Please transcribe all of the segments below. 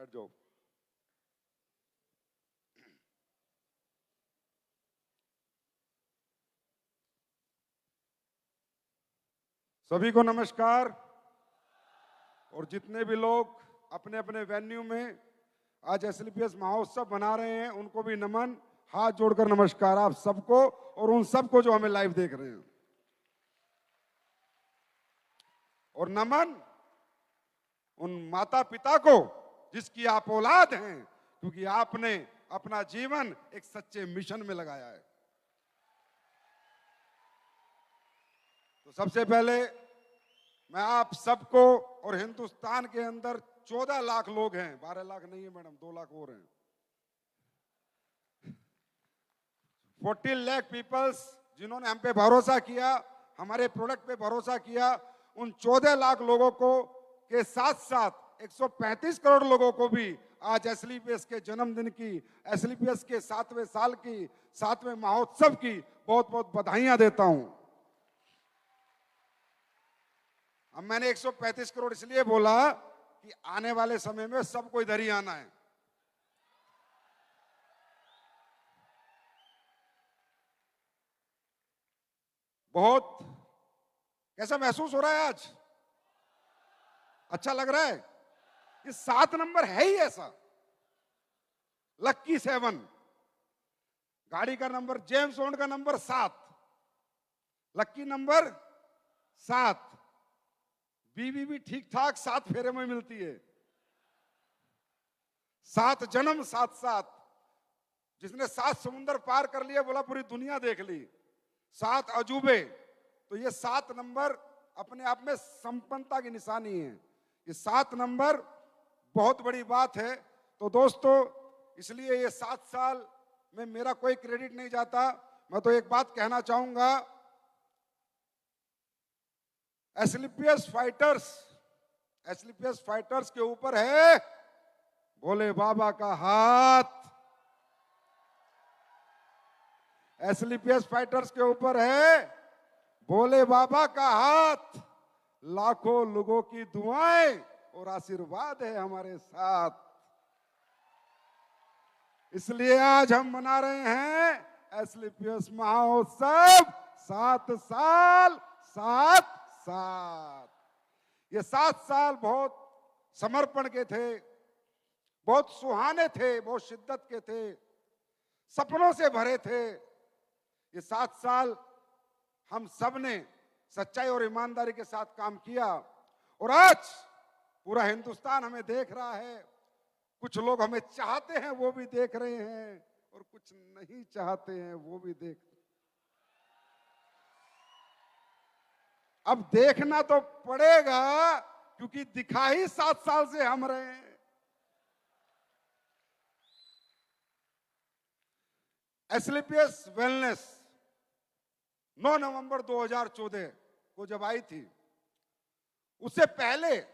बैठ जाओ। सभी को नमस्कार। और जितने भी लोग अपने अपने वेन्यू में आज एसएलपीएस महोत्सव बना रहे हैं उनको भी नमन, हाथ जोड़कर नमस्कार आप सबको और उन सबको जो हमें लाइव देख रहे हैं। और नमन उन माता पिता को जिसकी आप औलाद हैं, क्योंकि आपने अपना जीवन एक सच्चे मिशन में लगाया है। तो सबसे पहले मैं आप सबको, और हिंदुस्तान के अंदर 14 लाख लोग हैं, 12 लाख नहीं है मैडम, 2 लाख और हैं, 14 लाख पीपल्स जिन्होंने हम पे भरोसा किया, हमारे प्रोडक्ट पे भरोसा किया, उन 14 लाख लोगों को के साथ साथ 135 करोड़ लोगों को भी आज एसएलपीएस के जन्मदिन की, एसएलपीएस के 7वें साल की, 7वें महोत्सव की बहुत बहुत बधाइयां देता हूं। अब मैंने 135 करोड़ इसलिए बोला कि आने वाले समय में सबको इधर ही आना है। बहुत कैसा महसूस हो रहा है आज? अच्छा लग रहा है? ये 7 नंबर है ही ऐसा, लक्की 7, गाड़ी का नंबर, जेम्स बॉन्ड का नंबर 7, लक्की नंबर 7, बीवी भी ठीक ठाक 7 फेरे में मिलती है, 7 जन्म 7, जिसने 7 समुंदर पार कर लिया बोला पूरी दुनिया देख ली, 7 अजूबे। तो ये 7 नंबर अपने आप में संपन्नता की निशानी है। ये 7 नंबर बहुत बड़ी बात है। तो दोस्तों, इसलिए ये 7 साल में मेरा कोई क्रेडिट नहीं जाता। मैं तो एक बात कहना चाहूंगा, एसएलपीएस फाइटर्स के ऊपर है भोले बाबा का हाथ। एसएलपीएस फाइटर्स के ऊपर है भोले बाबा का हाथ, लाखों लोगों की दुआएं और आशीर्वाद है हमारे साथ। इसलिए आज हम मना रहे हैं एसएलपीएस महोत्सव 7 साल 7 साल। ये 7 साल बहुत समर्पण के थे, बहुत सुहाने थे, बहुत शिद्दत के थे, सपनों से भरे थे। ये 7 साल हम सब ने सच्चाई और ईमानदारी के साथ काम किया और आज पूरा हिंदुस्तान हमें देख रहा है। कुछ लोग हमें चाहते हैं वो भी देख रहे हैं और कुछ नहीं चाहते हैं वो भी देख। अब देखना तो पड़ेगा क्योंकि दिखा ही 7 साल से हम रहे हैं। एसएलपीएस वेलनेस 9 नवंबर 2014 को जब आई थी, उससे पहले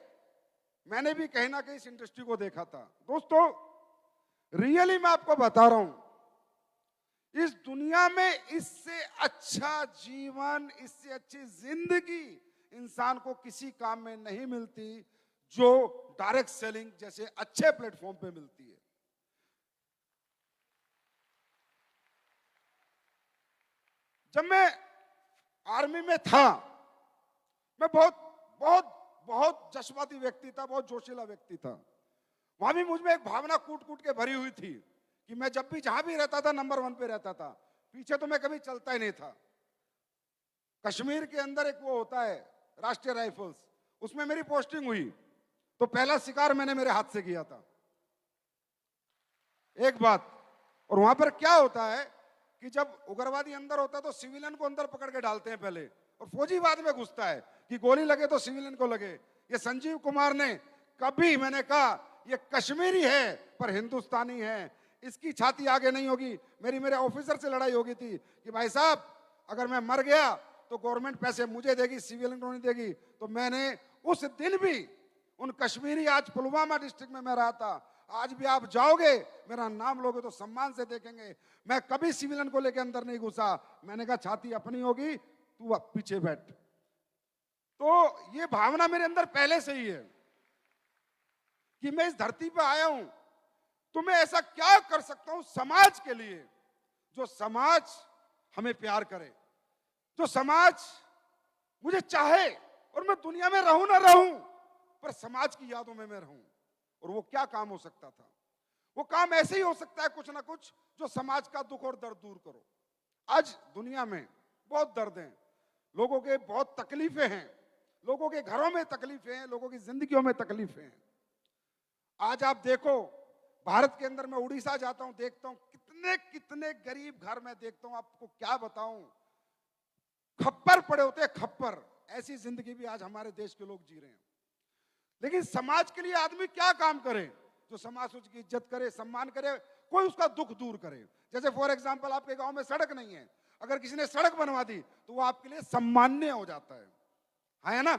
मैंने भी कहीं ना कहीं इस इंडस्ट्री को देखा था। दोस्तों, रियली मैं आपको बता रहा हूं, इस दुनिया में इससे अच्छा जीवन, इससे अच्छी जिंदगी इंसान को किसी काम में नहीं मिलती जो डायरेक्ट सेलिंग जैसे अच्छे प्लेटफॉर्म पे मिलती है। जब मैं आर्मी में था, मैं बहुत बहुत बहुत जज्बाती व्यक्ति था, बहुत जोशीला व्यक्ति था। वहां भी मुझ में एक भावना कूट कूट के भरी हुई थी कि मैं जब भी जहां भी रहता था नंबर 1 पे रहता था, पीछे तो मैं कभी चलता ही नहीं था। कश्मीर के अंदर एक वो होता है राष्ट्रीय राइफल्स, उसमें मेरी पोस्टिंग हुई तो पहला शिकार मैंने मेरे हाथ से किया था। एक बात, और वहां पर क्या होता है कि जब उग्रवादी अंदर होता है तो सिविलियन को अंदर पकड़ के डालते हैं पहले, और फौजी बाद में घुसता है कि गोली लगे तो सिविलियन को लगे। ये संजीव कुमार ने कभी, मैंने कहा ये कश्मीरी है पर हिंदुस्तानी है, इसकी छाती आगे नहीं होगी। मेरे ऑफिसर से लड़ाई हो गई थी कि भाई साहब अगर मैं मर गया तो गवर्नमेंट पैसे मुझे देगी, सिविलियन को नहीं देगी। तो मैंने उस दिन भी उन कश्मीरी, आज पुलवामा डिस्ट्रिक्ट में मैं रहा था, आज भी आप जाओगे मेरा नाम लोगे तो सम्मान से देखेंगे। मैं कभी सिविलियन को लेकर अंदर नहीं घुसा। मैंने कहा छाती अपनी होगी, तू पीछे बैठ। तो ये भावना मेरे अंदर पहले से ही है। कि मैं इस धरती पे आया हूं तो मैं ऐसा क्या कर सकता हूं समाज के लिए, जो समाज हमें प्यार करे, जो समाज मुझे चाहे, और मैं दुनिया में रहूं ना रहूं पर समाज की यादों में मैं रहूं। और वो क्या काम हो सकता था? वो काम ऐसे ही हो सकता है कुछ ना कुछ जो समाज का दुख और दर्द दूर करो। आज दुनिया में बहुत दर्द हैं, लोगों के बहुत तकलीफें हैं, लोगों के घरों में तकलीफें हैं, लोगों की जिंदगियों में तकलीफें हैं। आज आप देखो, भारत के अंदर मैं उड़ीसा जाता हूं, देखता हूं कितने कितने गरीब घर में देखता हूं, आपको क्या बताऊं, खप्पर पड़े होते हैं, खप्पर। ऐसी जिंदगी भी आज हमारे देश के लोग जी रहे हैं। लेकिन समाज के लिए आदमी क्या काम करे? जो समाज उसकी इज्जत करे, सम्मान करे, कोई उसका दुख दूर करे। जैसे फॉर एग्जांपल आपके गांव में सड़क नहीं है, अगर किसी ने सड़क बनवा दी तो वो आपके लिए सम्मान्य हो जाता है ना?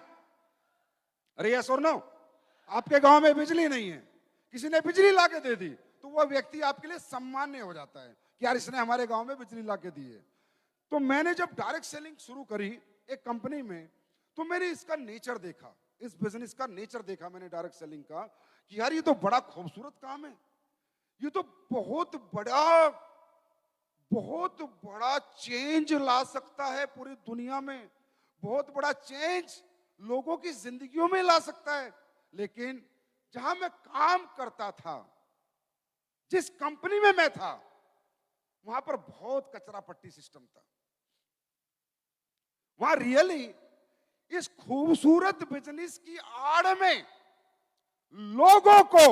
अरे यस और नो? आपके गांव में बिजली नहीं है, किसी ने बिजली लाके दे दी तो वह व्यक्ति आपके लिए सम्मान्य हो जाता है कि यार इसने हमारे गांव में बिजली लाके दी है। तो मैंने जब डायरेक्ट सेलिंग शुरू करी एक कंपनी में, तो मैंने इसका नेचर देखा, इस बिजनेस का नेचर देखा मैंने डायरेक्ट सेलिंग का, कि यार ये तो बड़ा खूबसूरत काम है, ये तो बहुत बड़ा चेंज ला सकता है पूरी दुनिया में, बहुत बड़ा चेंज लोगों की जिंदगियों में ला सकता है। लेकिन जहां मैं काम करता था, जिस कंपनी में मैं था, वहां पर बहुत कचरा पट्टी सिस्टम था। वहां रियली इस खूबसूरत बिजनेस की आड़ में लोगों को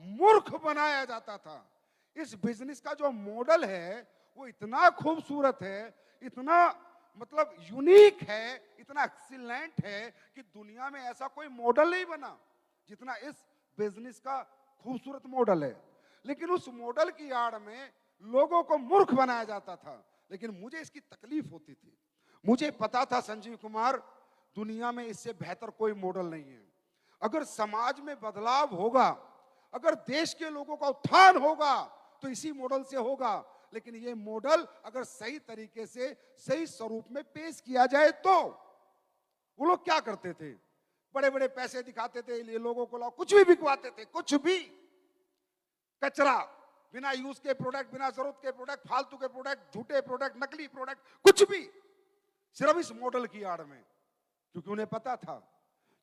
मूर्ख बनाया जाता था। इस बिजनेस का जो मॉडल है वो इतना खूबसूरत है, इतना मतलब यूनिक है, इतना एक्सीलेंट है कि दुनिया में ऐसा कोई मॉडल नहीं बना जितना इस बिजनेस का खूबसूरत मॉडल है। लेकिन उस मॉडल की आड़ में लोगों को मूर्ख बनाया जाता था। लेकिन मुझे इसकी तकलीफ होती थी। मुझे पता था संजीव कुमार, दुनिया में इससे बेहतर कोई मॉडल नहीं है। अगर समाज में बदलाव होगा, अगर देश के लोगों का उत्थान होगा तो इसी मॉडल से होगा। लेकिन ये मॉडल अगर सही तरीके से सही स्वरूप में पेश किया जाए तो। वो लोग क्या करते थे? बड़े बड़े पैसे दिखाते थे, ये लोगों को लाओ, कुछ भी बिकवाते थे, कुछ भी कचरा, बिना यूज के प्रोडक्ट, बिना जरूरत के प्रोडक्ट, फालतू के प्रोडक्ट, झूठे प्रोडक्ट, नकली प्रोडक्ट, कुछ भी, सिर्फ इस मॉडल की आड़ में। क्योंकि उन्हें पता था,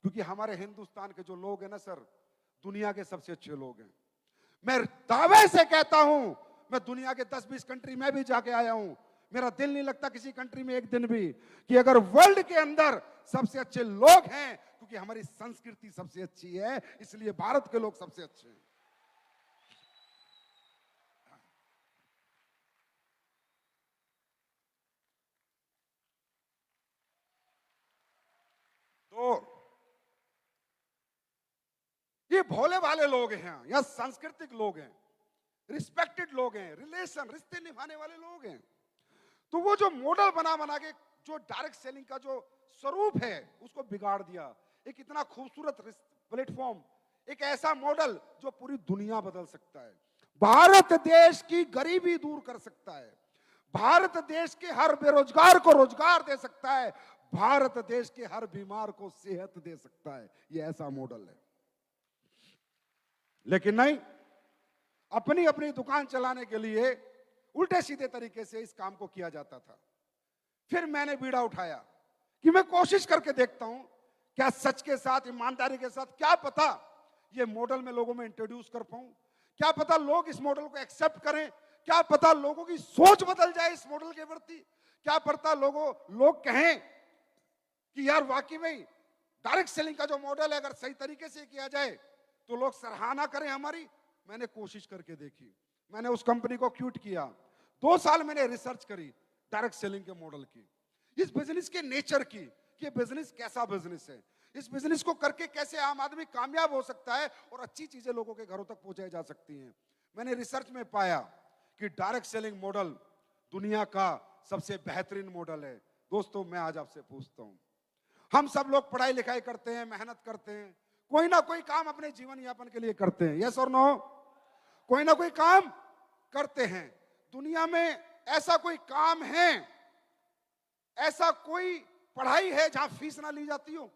क्योंकि हमारे हिंदुस्तान के जो लोग हैं ना सर, दुनिया के सबसे अच्छे लोग हैं। मैं दावे से कहता हूं, मैं दुनिया के 10-20 कंट्री में भी जाके आया हूं, मेरा दिल नहीं लगता किसी कंट्री में एक दिन भी कि अगर वर्ल्ड के अंदर सबसे अच्छे लोग हैं, क्योंकि हमारी संस्कृति सबसे अच्छी है, इसलिए भारत के लोग सबसे अच्छे हैं। तो ये भोले भाले लोग हैं या सांस्कृतिक लोग हैं, रिस्पेक्टेड लोग हैं, रिलेशन, रिश्ते निभाने वाले लोग हैं। तो वो जो मॉडल बना बना के जो डायरेक्ट सेलिंग का जो स्वरूप है उसको बिगाड़ दिया। एक इतना खूबसूरत प्लेटफॉर्म, एक ऐसा मॉडल जो पूरी दुनिया बदल सकता है, भारत देश की गरीबी दूर कर सकता है, भारत देश के हर बेरोजगार को रोजगार दे सकता है, भारत देश के हर बीमार को सेहत दे सकता है। ये ऐसा मॉडल है। लेकिन नहीं, अपनी अपनी दुकान चलाने के लिए उल्टे सीधे तरीके से इस काम को किया जाता था। फिर मैंने बीड़ा उठाया कि मैं कोशिश करके देखता हूं क्या सच के साथ, ईमानदारी के साथ, क्या पता ये मॉडल में लोगों में इंट्रोड्यूस कर पाऊं, क्या पता लोग इस मॉडल को एक्सेप्ट करें, क्या पता लोगों की सोच बदल जाए इस मॉडल के प्रति, क्या पता लोग कहें कि यार वाकई में डायरेक्ट सेलिंग का जो मॉडल है अगर सही तरीके से किया जाए तो लोग सराहना करें हमारी। मैंने कोशिश करके देखी, मैंने उस कंपनी को क्यूट किया, 2 साल मैंने रिसर्च करी डायरेक्ट सेलिंग के मॉडल की, इस बिजनेस के नेचर की, कि बिजनेस कैसा बिजनेस है, इस बिजनेस को करके कैसे आम आदमी कामयाब हो सकता है और अच्छी चीजें लोगों के घरों तक पहुंचाई जा सकती हैं। मैंने रिसर्च में पाया कि डायरेक्ट सेलिंग मॉडल दुनिया का सबसे बेहतरीन मॉडल है। दोस्तों, मैं आज आपसे पूछता हूं, हम सब लोग पढ़ाई लिखाई करते हैं, मेहनत करते हैं, कोई ना कोई काम अपने जीवन यापन के लिए करते हैं, यस और नो? कोई ना कोई काम करते हैं। दुनिया में ऐसा कोई काम है, ऐसा कोई पढ़ाई है जहां फीस ना ली जाती हो?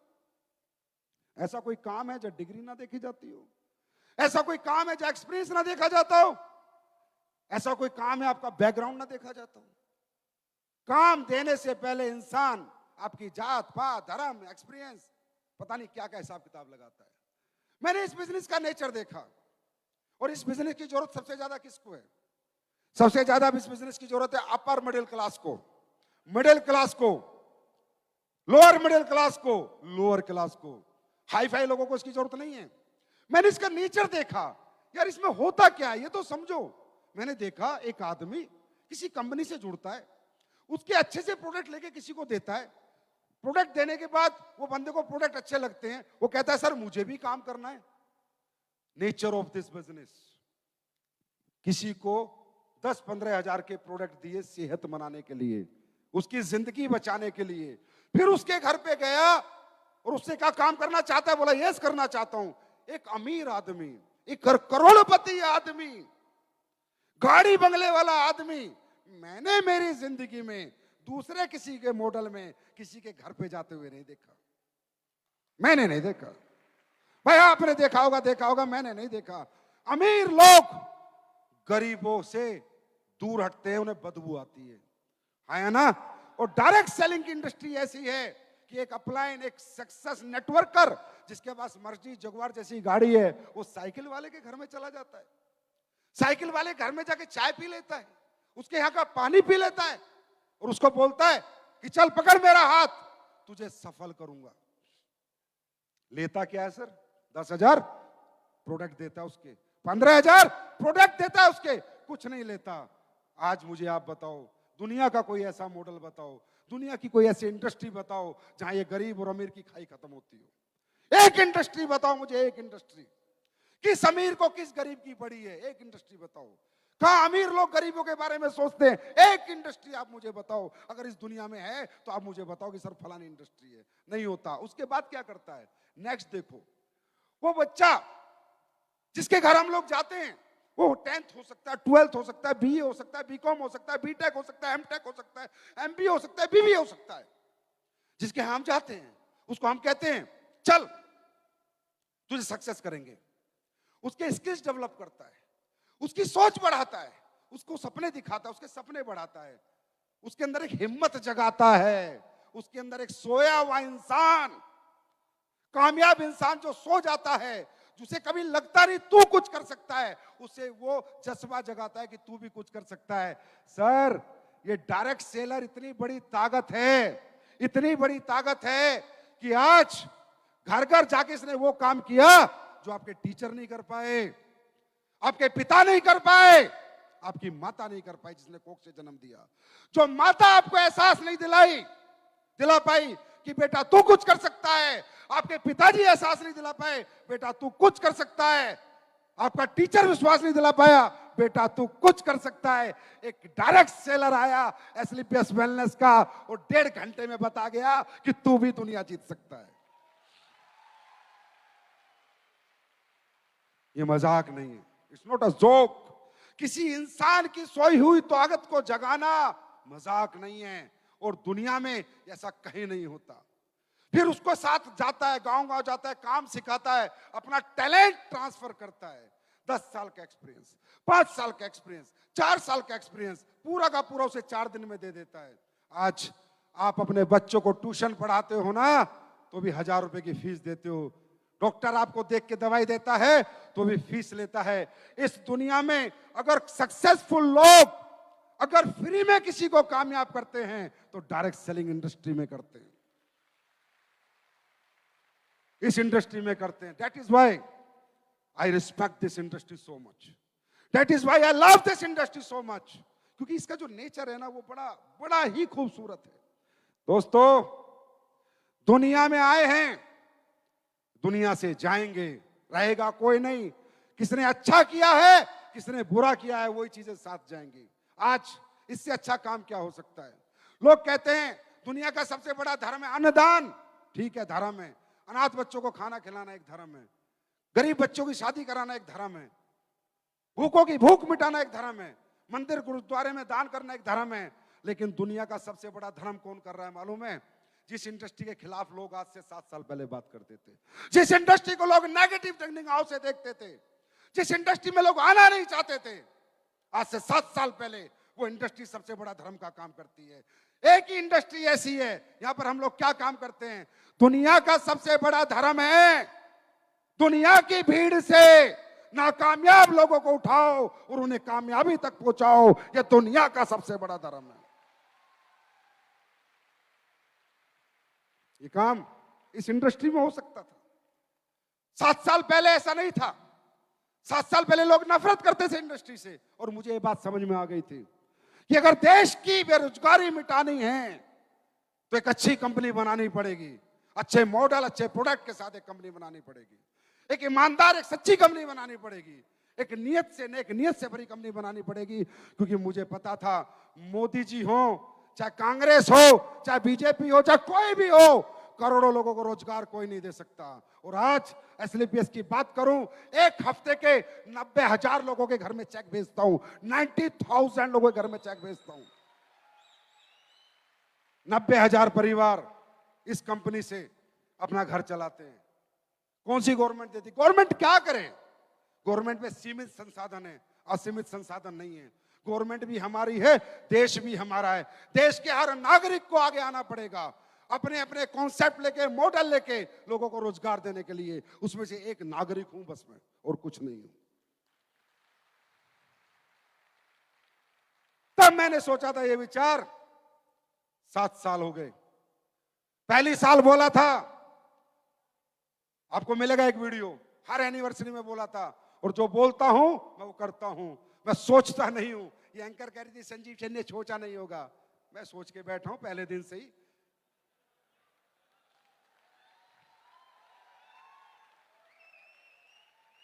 ऐसा कोई काम है जहां डिग्री ना देखी जाती हो? ऐसा कोई काम है जो एक्सपीरियंस ना देखा जाता हो? ऐसा कोई काम है आपका बैकग्राउंड ना देखा जाता हो? काम देने से पहले इंसान आपकी जात पात धर्म एक्सपीरियंस पता नहीं क्या क्या हिसाब किताब लगाता है। मैंने इस बिजनेस का नेचर देखा, और इस बिजनेस की जरूरत सबसे ज्यादा किसको है? सबसे ज्यादा इस बिजनेस की जरूरत है अपर मिडिल क्लास को, मिडिल क्लास को, लोअर मिडिल क्लास को, लोअर क्लास को। हाई फाई लोगों को इसकी जरूरत नहीं है। मैंने इसका नेचर देखा, यार इसमें होता क्या है ये तो समझो। मैंने देखा एक आदमी किसी कंपनी से जुड़ता है, उसके अच्छे से प्रोडक्ट लेके किसी को देता है, प्रोडक्ट देने के बाद वो बंदे को प्रोडक्ट अच्छे लगते हैं, वो कहता है सर मुझे भी काम करना है। नेचर ऑफ दिस बिजनेस, किसी को 10-15 हजार के प्रोडक्ट दिए सेहत बनाने के लिए, उसकी जिंदगी बचाने के लिए। फिर उसके घर पे गया और उससे कहा काम करना चाहता है? बोला यस करना चाहता हूं। एक अमीर आदमी, एक करोड़पति आदमी, गाड़ी बंगले वाला आदमी, मैंने मेरी जिंदगी में दूसरे किसी के मॉडल में किसी के घर पे जाते हुए नहीं देखा। मैंने नहीं देखा भाई, आपने देखा होगा, मैंने नहीं देखा। अमीर लोग गरीबों से दूर हटते हैं, उन्हें बदबू आती है ना। और डायरेक्ट सेलिंग की इंडस्ट्री ऐसी है कि एक अपलाइन, एक सक्सेस नेटवर्कर जिसके पास मर्जी जगुआर जैसी गाड़ी है, वो साइकिल वाले के घर में चला जाता है, साइकिल वाले घर में जाके चाय पी लेता है, उसके यहाँ का पानी पी लेता है, और उसको बोलता है कि चल पकड़ मेरा हाथ, तुझे सफल करूंगा। लेता क्या है सर? 10,000 प्रोडक्ट देता है उसके, 15,000 प्रोडक्ट देता है उसके, कुछ नहीं लेता। आज मुझे आप बताओ, दुनिया का कोई ऐसा मॉडल बताओ, दुनिया की कोई ऐसी इंडस्ट्री बताओ जहां ये गरीब और अमीर की खाई खत्म होती हो। एक इंडस्ट्री बताओ मुझे, एक इंडस्ट्री। किस अमीर को किस गरीब की पड़ी है? एक इंडस्ट्री बताओ। कहां अमीर लोग गरीबों के बारे में सोचते हैं? एक इंडस्ट्री आप मुझे बताओ। अगर इस दुनिया में है तो आप मुझे बताओ कि सर फलानी इंडस्ट्री है। नहीं होता। उसके बाद क्या करता है? नेक्स्ट देखो, वो बच्चा जिसके घर हम लोग जाते हैं, वो 10th हो सकता है, 12th हो सकता है, बीए हो सकता है, बीकॉम हो सकता है, बीटेक हो सकता है, एमटेक हो सकता है, एमबीए हो सकता है, बीबीए हो सकता है। जिसके हम जाते हैं उसको हम कहते हैं चल तुझे सक्सेस करेंगे। उसके स्किल्स डेवलप करता है, उसकी सोच बढ़ाता है, उसको सपने दिखाता है, उसके सपने बढ़ाता है, उसके अंदर एक हिम्मत जगाता है, उसके अंदर एक सोया हुआ इंसान, कामयाब इंसान जो सो जाता है, जिसे कभी लगता नहीं तू कुछ कर सकता है, उसे वो जज्बा जगाता है कि तू भी कुछ कर सकता है। सर ये डायरेक्ट सेलर इतनी बड़ी ताकत है, इतनी बड़ी ताकत है कि आज घर घर जाके इसने वो काम किया जो आपके टीचर नहीं कर पाए, आपके पिता नहीं कर पाए, आपकी माता नहीं कर पाई जिसने कोख से जन्म दिया। जो माता आपको एहसास नहीं दिला पाई कि बेटा तू कुछ कर सकता है, आपके पिताजी एहसास नहीं दिला पाए बेटा तू कुछ कर सकता है, आपका टीचर विश्वास नहीं दिला पाया बेटा तू कुछ कर सकता है। एक डायरेक्ट सेलर आया एसलीपीएस वेलनेस का और 1.5 घंटे में बता गया कि तू भी दुनिया जीत सकता है। ये मजाक नहीं है, इट्स नॉट अ जोक। किसी इंसान की सोई हुई ताकत को जगाना मजाक नहीं है, और दुनिया में ऐसा कहीं नहीं होता। फिर उसको साथ जाता है, गांव जाता है, काम सिखाता है, अपना टैलेंट ट्रांसफर करता है। 10 साल का एक्सपीरियंस, 5 साल का एक्सपीरियंस, 4 साल का एक्सपीरियंस पूरा का पूरा उसे 4 दिन में दे देता है। आज आप अपने बच्चों को ट्यूशन पढ़ाते हो ना, तो भी 1000 रुपए की फीस देते हो। डॉक्टर आपको देख के दवाई देता है तो भी फीस लेता है। इस दुनिया में अगर सक्सेसफुल लोग अगर फ्री में किसी को कामयाब करते हैं तो डायरेक्ट सेलिंग इंडस्ट्री में करते हैं, इस इंडस्ट्री में करते हैं। That is why I respect this industry so much, that is why I love this industry so much, क्योंकि इसका जो नेचर है ना वो बड़ा ही खूबसूरत है। दोस्तों दुनिया में आए हैं, दुनिया से जाएंगे, रहेगा कोई नहीं। किसने अच्छा किया है, किसने बुरा किया है, वही चीजें साथ जाएंगी। आज इससे अच्छा काम क्या हो सकता है? लोग कहते हैं दुनिया का सबसे बड़ा धर्म है अन्नदान। ठीक है, धर्म है। अनाथ बच्चों को खाना खिलाना एक धर्म है, गरीब बच्चों की शादी कराना एक धर्म है, भूखों की भूख मिटाना एक धर्म है, मंदिर गुरुद्वारे में दान करना एक धर्म है। लेकिन दुनिया का सबसे बड़ा धर्म कौन कर रहा है मालूम है? जिस इंडस्ट्री के खिलाफ लोग आज से 7 साल पहले बात करते थे, जिस इंडस्ट्री को लोग नेगेटिव टेक्निक हाउस से देखते थे, जिस इंडस्ट्री में लोग आना नहीं चाहते थे, आज से 7 साल पहले वो इंडस्ट्री सबसे बड़ा धर्म का काम करती है। एक ही इंडस्ट्री ऐसी है, यहां पर हम लोग क्या काम करते हैं? दुनिया का सबसे बड़ा धर्म है, दुनिया की भीड़ से नाकामयाब लोगों को उठाओ और उन्हें कामयाबी तक पहुंचाओ। यह दुनिया का सबसे बड़ा धर्म है। ये काम इस इंडस्ट्री में हो सकता था। 7 साल पहले ऐसा नहीं था। 7 साल पहले लोग नफरत करते थे इंडस्ट्री से, और मुझे ये बात समझ में आ गई थी कि अगर देश की बेरोजगारी मिटानी है तो एक अच्छी कंपनी बनानी पड़ेगी, अच्छे मॉडल, अच्छे प्रोडक्ट के साथ एक कंपनी बनानी पड़ेगी, एक ईमानदार, एक सच्ची कंपनी बनानी पड़ेगी, एक नीयत से भरी कंपनी बनानी पड़ेगी। क्योंकि मुझे पता था मोदी जी हो, चाहे कांग्रेस हो, चाहे बीजेपी हो, चाहे कोई भी हो, करोड़ों लोगों को रोजगार कोई नहीं दे सकता। और आज एसएलपीएस की बात करूं, एक हफ्ते के 90,000 लोगों के घर में चेक भेजता हूं, 90,000 लोगों के घर में चेक भेजता हूं। 90,000 परिवार इस कंपनी से अपना घर चलाते हैं। कौन सी गवर्नमेंट देती? गवर्नमेंट क्या करे? गवर्नमेंट में सीमित संसाधन है, असीमित संसाधन नहीं है। गवर्नमेंट भी हमारी है, देश भी हमारा है। देश के हर नागरिक को आगे आना पड़ेगा, अपने अपने कॉन्सेप्ट लेके, मॉडल लेके लोगों को रोजगार देने के लिए। उसमें से एक नागरिक हूं बस मैं, और कुछ नहीं हूं। तब मैंने सोचा था ये विचार, 7 साल हो गए। पहली साल बोला था, आपको मिलेगा एक वीडियो, हर एनिवर्सरी में बोला था, और जो बोलता हूं मैं वो करता हूं, मैं सोचता नहीं हूं। ये एंकर कह रही थी संजीव सेन ने सोचा नहीं होगा, मैं सोच के बैठा हूं पहले दिन से ही।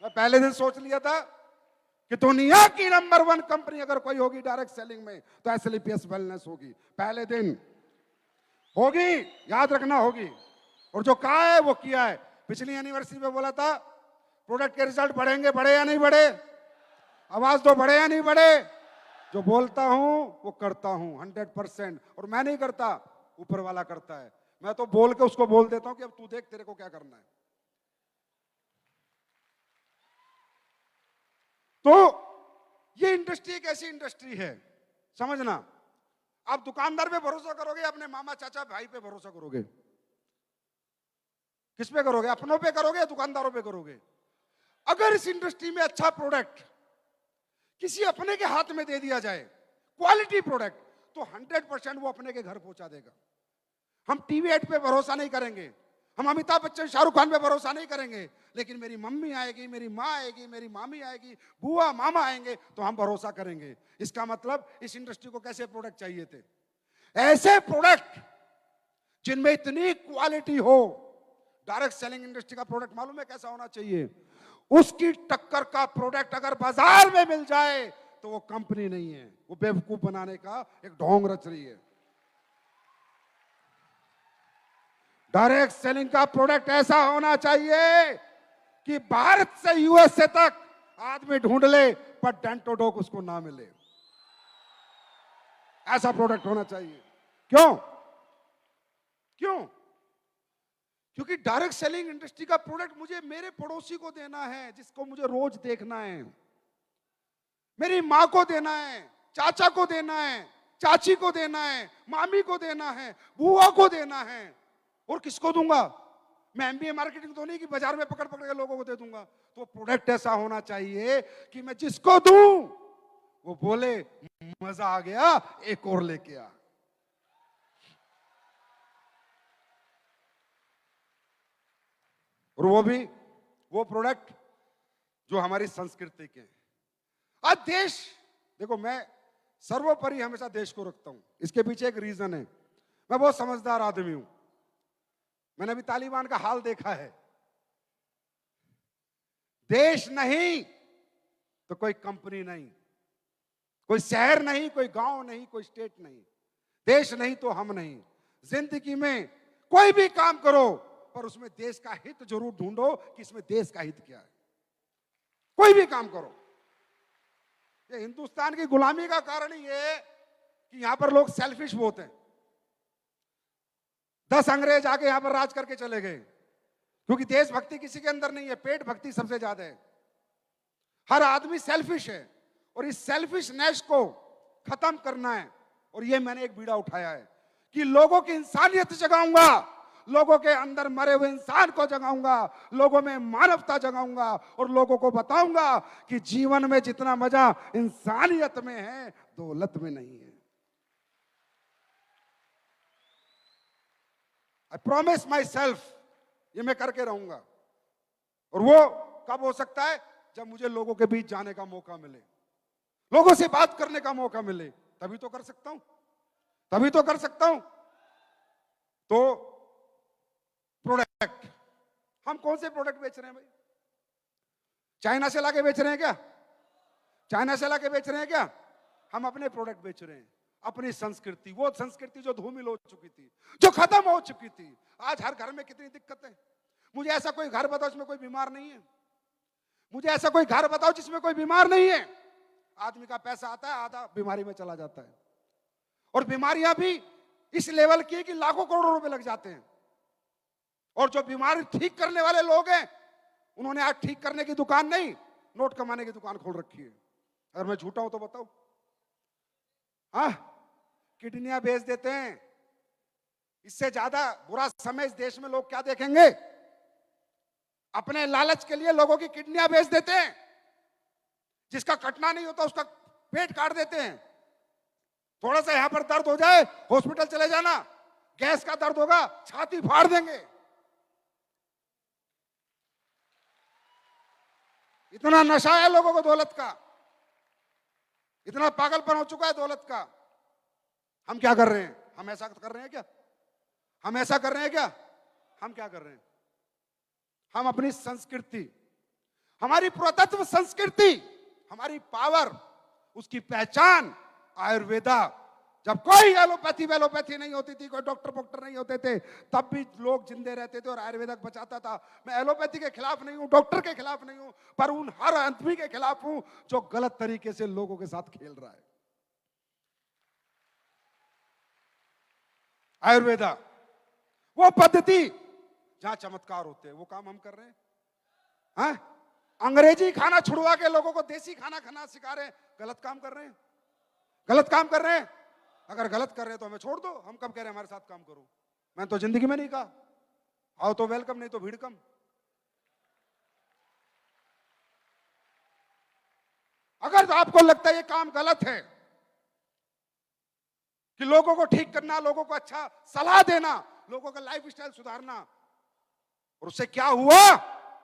मैं पहले दिन सोच लिया था कि दुनिया की नंबर 1 कंपनी अगर कोई होगी डायरेक्ट सेलिंग में तो एसएलपीएस वेलनेस होगी। पहले दिन होगी, याद रखना होगी। और जो कहा है वो किया है। पिछली एनिवर्सरी में बोला था प्रोडक्ट के रिजल्ट बढ़ेंगे, बढ़े या नहीं बढ़े? आवाज दो, बढ़े या नहीं बढ़े? जो बोलता हूं वो करता हूं 100%। और मैं नहीं करता, ऊपर वाला करता है। मैं तो बोल के उसको बोल देता हूं कि अब तू देख तेरे को क्या करना है। तो ये इंडस्ट्री एक ऐसी इंडस्ट्री है, समझना। आप दुकानदार पे भरोसा करोगे, अपने मामा चाचा भाई पे भरोसा करोगे? किस पे करोगे? अपनों पे करोगे या दुकानदारों पे करोगे? अगर इस इंडस्ट्री में अच्छा प्रोडक्ट किसी अपने के हाथ में दे दिया जाए, क्वालिटी प्रोडक्ट, तो 100% वो अपने के घर पहुंचा देगा। हम टीवी एड पे भरोसा नहीं करेंगे, हम अमिताभ बच्चन, शाहरुख खान पे भरोसा नहीं करेंगे, लेकिन मेरी मम्मी आएगी, मेरी माँ आएगी, मेरी मामी आएगी, बुआ मामा आएंगे तो हम भरोसा करेंगे। इसका मतलब इस इंडस्ट्री को कैसे प्रोडक्ट चाहिए थे? ऐसे प्रोडक्ट जिनमें इतनी क्वालिटी हो। डायरेक्ट सेलिंग इंडस्ट्री का प्रोडक्ट मालूम है कैसा होना चाहिए? उसकी टक्कर का प्रोडक्ट अगर बाजार में मिल जाए तो वो कंपनी नहीं है, वो बेवकूफ बनाने का एक ढोंग रच रही है। डायरेक्ट सेलिंग का प्रोडक्ट ऐसा होना चाहिए कि भारत से यूएसए तक आदमी ढूंढ ले पर डेंटोडोक उसको ना मिले। ऐसा प्रोडक्ट होना चाहिए। क्यों? क्यों? क्योंकि डायरेक्ट सेलिंग इंडस्ट्री का प्रोडक्ट मुझे मेरे पड़ोसी को देना है, जिसको मुझे रोज देखना है। मेरी माँ को देना है, चाचा को देना है, चाची को देना है, मामी को देना है, बुआ को देना है। और किसको दूंगा? मैं एमबीए मार्केटिंग तो नहीं कि बाजार में पकड़ पकड़ के लोगों को दे दूंगा। तो प्रोडक्ट ऐसा होना चाहिए कि मैं जिसको दूं वो बोले मजा आ गया, एक और लेके आ। और वो प्रोडक्ट जो हमारी संस्कृति के हैं। आज देश, देखो मैं सर्वोपरि हमेशा देश को रखता हूं। इसके पीछे एक रीजन है, मैं बहुत समझदार आदमी हूं। मैंने अभी तालिबान का हाल देखा है। देश नहीं तो कोई कंपनी नहीं, कोई शहर नहीं, कोई गांव नहीं, कोई स्टेट नहीं। देश नहीं तो हम नहीं। जिंदगी में कोई भी काम करो पर उसमें देश का हित जरूर ढूंढो कि इसमें देश का हित क्या है। कोई भी काम करो। ये हिंदुस्तान की गुलामी का कारण ही है कि यहां पर लोग सेल्फिश बहुत हैं। 10 अंग्रेज आके यहां पर राज करके चले गए, क्योंकि देशभक्ति किसी के अंदर नहीं है, पेट भक्ति सबसे ज्यादा है। हर आदमी सेल्फिश है और इस सेल्फिशनेस को खत्म करना है। और ये मैंने एक बीड़ा उठाया है कि लोगों की इंसानियत जगाऊंगा, लोगों के अंदर मरे हुए इंसान को जगाऊंगा, लोगों में मानवता जगाऊंगा और लोगों को बताऊंगा कि जीवन में जितना मजा इंसानियत में है, दौलत में नहीं है। आई प्रॉमिस माई सेल्फ, ये मैं करके रहूंगा। और वो कब हो सकता है? जब मुझे लोगों के बीच जाने का मौका मिले, लोगों से बात करने का मौका मिले, तभी तो कर सकता हूं, तभी तो कर सकता हूं। तो प्रोडक्ट, हम कौन से प्रोडक्ट बेच रहे हैं भाई? चाइना से लाके बेच रहे हैं क्या? चाइना से लाके बेच रहे हैं क्या? हम अपने प्रोडक्ट बेच रहे हैं, अपनी संस्कृति, वो संस्कृति जो धूमिल हो चुकी थी, जो खत्म हो चुकी थी। आज हर घर में कितनी दिक्कतें। मुझे ऐसा कोई घर बताओ जिसमें कोई बीमार नहीं है। मुझे ऐसा कोई घर बताओ जिसमें कोई बीमार नहीं है। आदमी का पैसा आता है, आधा बीमारी में चला जाता है। और बीमारियां भी इस लेवल की है कि लाखों करोड़ों रुपए लग जाते हैं। और जो बीमारी ठीक करने वाले लोग हैं, उन्होंने आज ठीक करने की दुकान नहीं, नोट कमाने की दुकान खोल रखी है। अगर मैं झूठा हूं तो बताओ। हाँ, किडनियां बेच देते हैं। इससे ज्यादा बुरा समय इस देश में लोग क्या देखेंगे? अपने लालच के लिए लोगों की किडनियां बेच देते हैं। जिसका कटना नहीं होता उसका पेट काट देते हैं। थोड़ा सा यहां पर दर्द हो जाए, हॉस्पिटल चले जाना। गैस का दर्द होगा, छाती फाड़ देंगे। इतना नशा है लोगों को दौलत का, इतना पागलपन हो चुका है दौलत का। हम क्या कर रहे हैं? हम ऐसा कर रहे हैं क्या? हम ऐसा कर रहे हैं क्या? हम क्या कर रहे हैं? हम अपनी संस्कृति, हमारी पुरातत्व संस्कृति, हमारी पावर, उसकी पहचान आयुर्वेदा। जब कोई एलोपैथी वेलोपैथी नहीं होती थी, कोई डॉक्टर नहीं होते थे, तब भी लोग जिंदे रहते थे और आयुर्वेदा बचाता था। मैं एलोपैथी के खिलाफ नहीं हूं, डॉक्टर के खिलाफ नहीं हूं, पर उन हर आदमी के खिलाफ हूं जो गलत तरीके से लोगों के साथ खेल रहा है। आयुर्वेदा वो पद्धति जहां चमत्कार होते हैं, वो काम हम कर रहे हैं। हाँ? अंग्रेजी खाना छुड़वा के लोगों को देसी खाना खाना सिखा रहे हैं। गलत काम कर रहे हैं, गलत काम कर रहे हैं। अगर गलत कर रहे हैं तो हमें छोड़ दो। हम कब कह रहे हैं हमारे साथ काम करो? मैं तो जिंदगी में नहीं कहा। आओ तो वेलकम, नहीं तो भीड़ कम। अगर आपको लगता है ये काम गलत है कि लोगों को ठीक करना, लोगों को अच्छा सलाह देना, लोगों का लाइफ स्टाइल सुधारना, और उससे क्या हुआ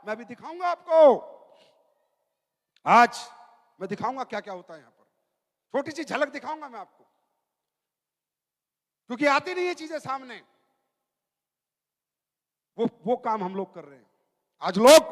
मैं भी दिखाऊंगा आपको। आज मैं दिखाऊंगा क्या क्या होता है यहां पर। छोटी सी झलक दिखाऊंगा मैं आपको, क्योंकि आती नहीं है चीजें सामने। वो काम हम लोग कर रहे हैं। आज लोग